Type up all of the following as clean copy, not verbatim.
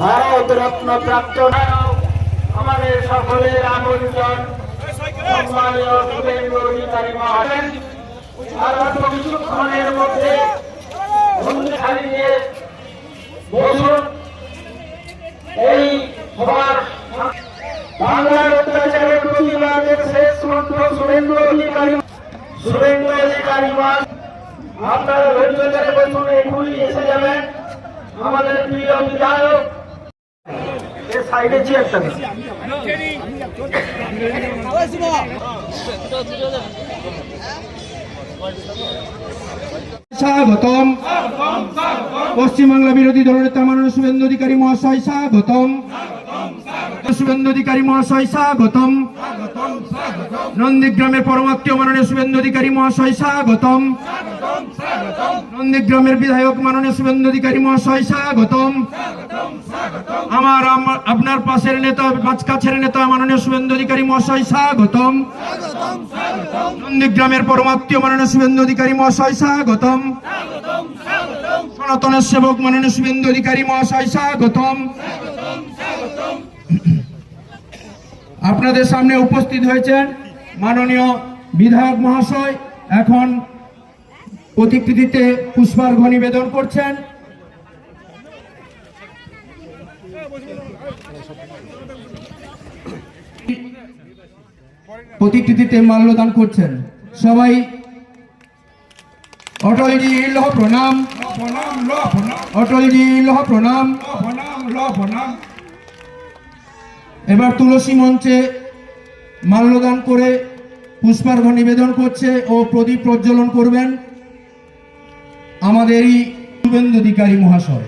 ভারত রত্ন প্রাপ্ত আমাদের সকলের আপনজন সম্মানীয় শুভেন্দু অধিকারী মহাশয় আর অল্প কিছুক্ষণের মধ্যে বন্দুকধারী নিয়ে বসুন। এই সবার বাংলার অত্যাচারের প্রতিবাদের শেষ মন্ত্র শুভেন্দু অধিকারী মহাশয়। আপনারা ধৈর্য ধরে বসুন, এখনই এসে যাবেন আমাদের প্রিয় বিধায়ক। সাইডে চেয়ারটা স্বাগতম। পশ্চিমবাংলা বিরোধী দলনেতা মাননীয় শুভেন্দু অধিকারী মহাশয় স্বাগতম। শুভেন্দু অধিকারী মহাশয় স্বাগতম। নন্দীগ্রামের পরমাত্মীয় মাননীয় শুভেন্দু অধিকারী মহাশয় স্বাগতম। নন্দীগ্রামের বিধায়ক মাননীয় শুভেন্দু অধিকারী মহাশয় স্বাগতম। আপনার পাশের নেতা কাছের নেতা মাননীয় শুভেন্দু অধিকারী মহাশয় স্বাগতম। নন্দীগ্রামের পরমাত্মীয় মাননীয় শুভেন্দু অধিকারী মহাশয় স্বাগতম। সনাতনের সেবক মাননীয় শুভেন্দু অধিকারী মহাশয় স্বাগতম। আপনাদের সামনে উপস্থিত হয়েছেন মাননীয় বিধায়ক মহাশয়। এখন প্রতিকৃতিতে পুষ্পার্ঘ নিবেদন করছেন। প্রতিকৃতিতে মাল্যদান করছেন সবাই। অটলজি লহ প্রণাম, অটলজি লহ প্রণাম। এবার তুলসী মঞ্চে মাল্যদান করে পুষ্পার্ঘ নিবেদন করছে ও প্রদীপ প্রজ্বলন করবেন আমাদেরই শুভেন্দু অধিকারী মহাশয়।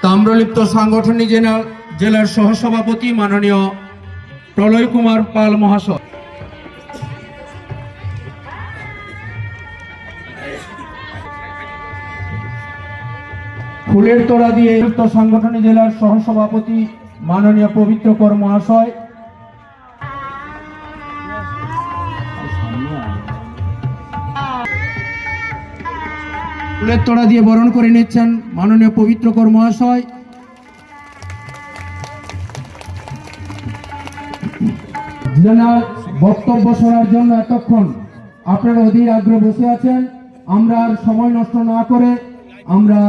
তাম্রলিপ্ত সাংগঠনিক জেলার সহসভাপতি মাননীয় প্রলয় কুমার পাল মহাশয়। ফুলের তোড়া দিয়ে সাংগঠনিক জেলার সহসভাপতি মাননীয় পবিত্র কর মহাশয়। ফুলের তোড়া দিয়ে বরণ করে নিচ্ছেন মাননীয় পবিত্র কর মহাশয়। জেনার বক্তব্য শোনার জন্য এতক্ষণ আপনারা অধীর আগ্রহে বসে আছেন। আমরা আর সময় নষ্ট না করে আমরা